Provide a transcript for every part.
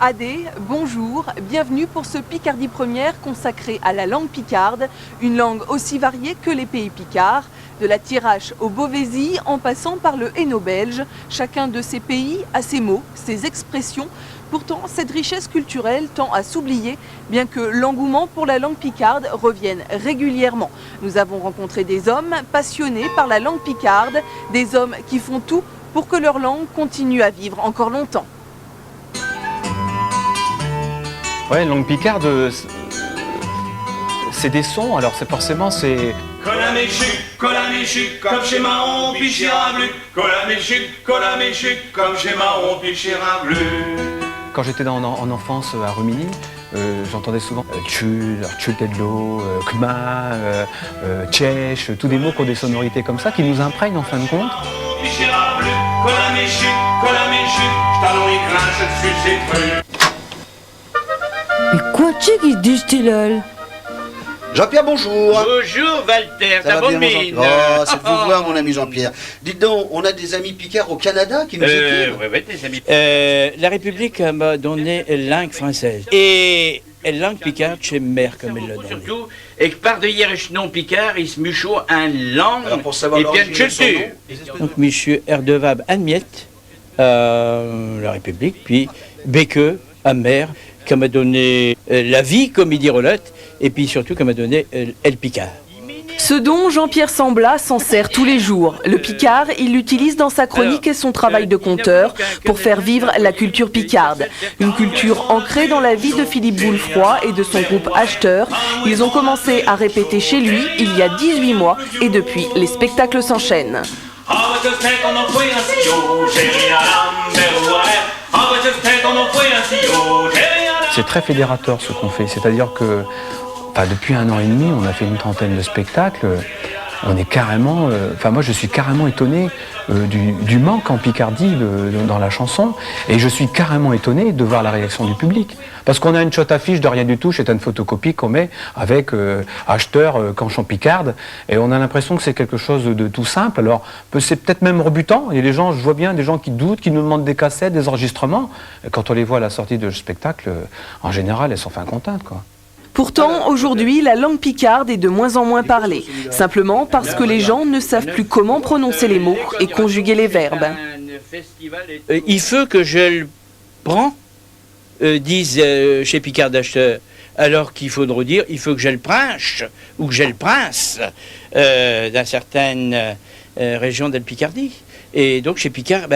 Adé, bonjour, bienvenue pour ce Picardie Première consacré à la langue picarde, une langue aussi variée que les pays picards. De la Thiérache au Beauvaisis, en passant par le Hainaut belge, chacun de ces pays a ses mots, ses expressions. Pourtant, cette richesse culturelle tend à s'oublier, bien que l'engouement pour la langue picarde revienne régulièrement. Nous avons rencontré des hommes passionnés par la langue picarde, des hommes qui font tout pour que leur langue continue à vivre encore longtemps. Ouais, une langue picarde, c'est des sons, alors c'est forcément c'est... Colaméchuc, comme chez Marron, Pichirablu. Colaméchuc, comme chez Marron, Pichirablu. Quand j'étais en enfance à Rumilly, j'entendais souvent tchul, tchultedlo, kma, tchèche, tous des mots qui ont des sonorités comme ça, qui nous imprègnent en fin de compte. Pichirablu, Colaméchuc, j't'allons y grince dessus, c'est cru. Mais quoi tu dis-tu là? Jean-Pierre, bonjour. Bonjour Walter, Ça ta va bonne bien, mine. Oh, c'est de vous voir, mon ami Jean-Pierre. Dites donc, on a des amis picards au Canada qui nous écrivent. Oui, des amis. La République m'a donné une langue française. Et une langue picarde chez mère, comme elle l'a donné. Surtout, et que par de hier non picard, il se mucho un langue Alors, pour savoir et bien l'origine de son culture. nom. Donc, monsieur Erdevab Admiette, la République, puis Béque, à mère, qui m'a donné la vie, comme il dit Rolotte, et puis surtout qui m'a donné El Picard. Ce dont Jean-Pierre Sambla s'en sert tous les jours. Le picard, il l'utilise dans sa chronique et son travail de conteur pour faire vivre la culture picarde. Une culture ancrée dans la vie de Philippe Boulefroy et de son groupe Acheteur. Ils ont commencé à répéter chez lui il y a 18 mois et depuis, les spectacles s'enchaînent. C'est très fédérateur ce qu'on fait, c'est-à-dire que depuis 1 an et demi, on a fait une trentaine de spectacles. On est carrément, moi je suis carrément étonné du manque en Picardie dans la chanson, et je suis carrément étonné de voir la réaction du public. Parce qu'on a une shot affiche de rien du tout, c'est une photocopie qu'on met avec Acheteur, Canchon Picarde, et on a l'impression que c'est quelque chose de tout simple. Alors c'est peut-être même rebutant, il y a des gens, je vois bien des gens qui doutent, qui nous demandent des cassettes, des enregistrements. Et quand on les voit à la sortie de spectacle, en général elles sont fin contentes, quoi. Pourtant, aujourd'hui, la langue picarde est de moins en moins parlée, simplement parce que les gens ne savent plus comment prononcer les mots et conjuguer les verbes. Il faut que je le prends, disent chez Picard d'Acheteur, alors qu'il faudrait dire il faut que je le prince ou que je le prince dans certaines régions de la Picardie. Et donc chez Picard,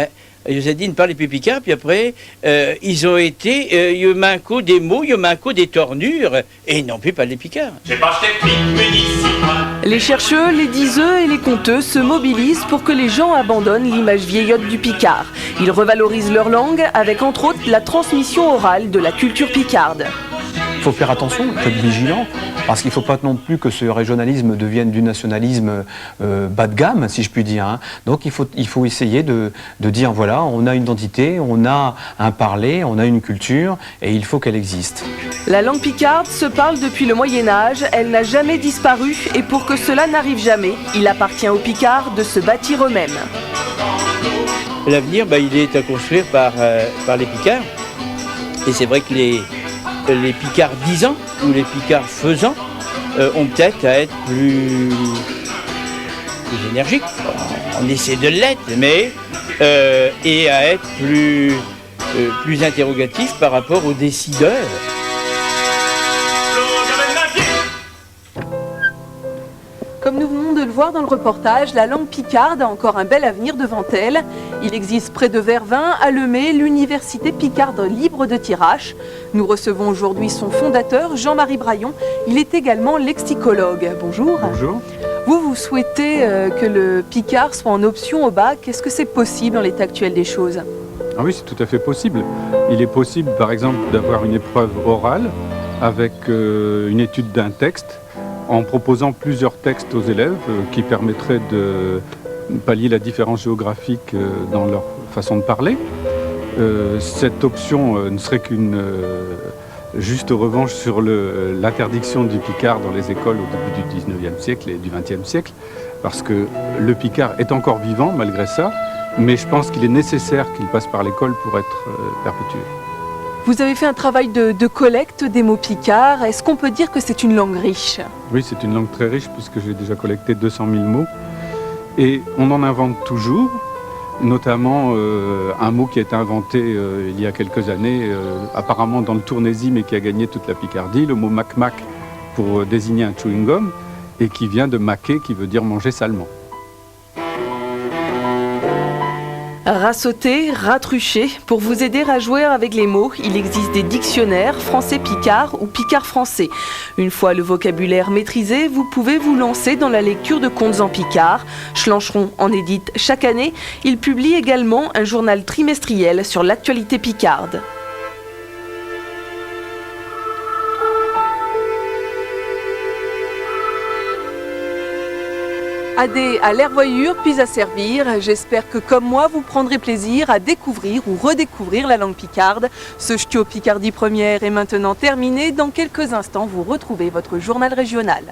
ils ont dit ne parlez plus Picard, puis après, ils ont été, il y a manqué des mots, il y a manqué des tournures, et ils n'ont plus parlé Picard. Les chercheurs, les diseux et les conteux se mobilisent pour que les gens abandonnent l'image vieillotte du picard. Ils revalorisent leur langue avec entre autres la transmission orale de la culture picarde. Il faut faire attention, il faut être vigilant, parce qu'il ne faut pas non plus que ce régionalisme devienne du nationalisme bas de gamme, si je puis dire. Hein. Donc il faut essayer de dire, voilà, on a une identité, on a un parler, on a une culture, et il faut qu'elle existe. La langue picarde se parle depuis le Moyen-Âge, elle n'a jamais disparu, et pour que cela n'arrive jamais, il appartient aux Picards de se bâtir eux-mêmes. L'avenir, il est à construire par les Picards, et c'est vrai que les Picards disants ou les Picards faisants ont peut-être à être plus énergiques. On essaie de l'être, mais et à être plus interrogatifs par rapport aux décideurs. Comme nous venons de le voir dans le reportage, la langue picarde a encore un bel avenir devant elle. Il existe près de Vervins, à Lemay, l'université picarde libre de Thiérache. Nous recevons aujourd'hui son fondateur, Jean-Marie Braillon. Il est également lexicologue. Bonjour. Bonjour. Vous souhaitez que le picard soit en option au bac. Est-ce que c'est possible dans l'état actuel des choses? Ah oui, c'est tout à fait possible. Il est possible, par exemple, d'avoir une épreuve orale avec une étude d'un texte, en proposant plusieurs textes aux élèves qui permettraient de pallier la différence géographique dans leur façon de parler. Cette option ne serait qu'une juste revanche sur l'interdiction du picard dans les écoles au début du 19e siècle et du 20e siècle, parce que le picard est encore vivant malgré ça, mais je pense qu'il est nécessaire qu'il passe par l'école pour être perpétué. Vous avez fait un travail de collecte des mots picards. Est-ce qu'on peut dire que c'est une langue riche? Oui, c'est une langue très riche puisque j'ai déjà collecté 200 000 mots. Et on en invente toujours, notamment un mot qui a été inventé il y a quelques années, apparemment dans le Tournaisis, mais qui a gagné toute la Picardie, le mot mac-mac pour désigner un chewing-gum, et qui vient de maquer, qui veut dire manger salement. Rat sauté, rat truché. Pour vous aider à jouer avec les mots, il existe des dictionnaires français picard ou picard français. Une fois le vocabulaire maîtrisé, vous pouvez vous lancer dans la lecture de contes en picard. Schlancheron en édite chaque année. Il publie également un journal trimestriel sur l'actualité picarde. Adé à l'hervoyure, puis à servir. J'espère que, comme moi, vous prendrez plaisir à découvrir ou redécouvrir la langue picarde. Ce Ch'tio Picardie Première est maintenant terminé. Dans quelques instants, vous retrouvez votre journal régional.